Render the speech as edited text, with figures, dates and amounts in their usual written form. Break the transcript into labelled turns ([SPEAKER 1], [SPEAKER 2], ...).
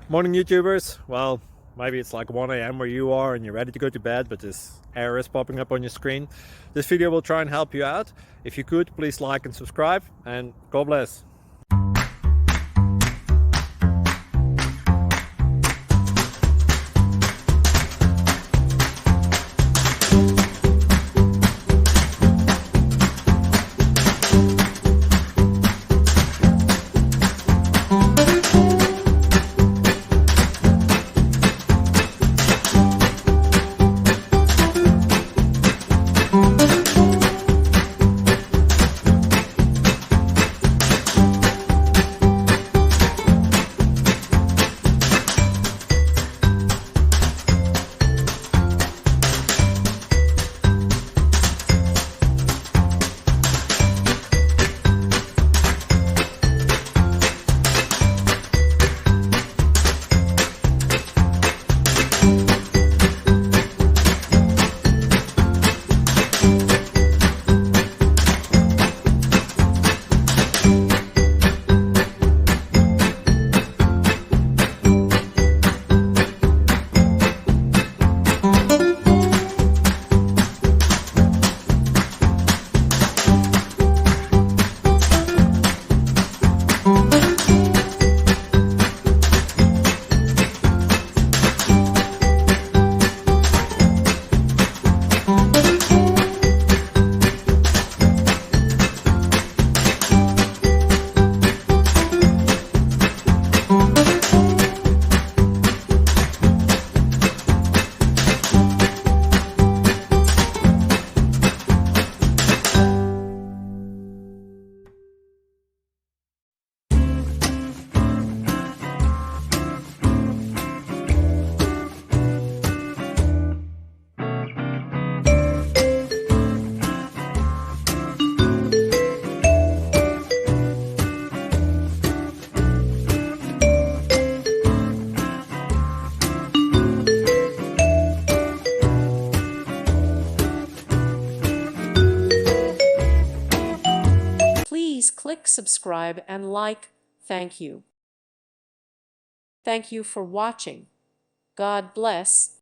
[SPEAKER 1] Morning YouTubers. Well, maybe it's like 1 a.m. where you are and you're ready to go to bed, but this error is popping up on your screen. This video will try and help you out. If you could, please like and subscribe, and God bless.
[SPEAKER 2] Please click subscribe and like. Thank you. Thank you for watching. God bless.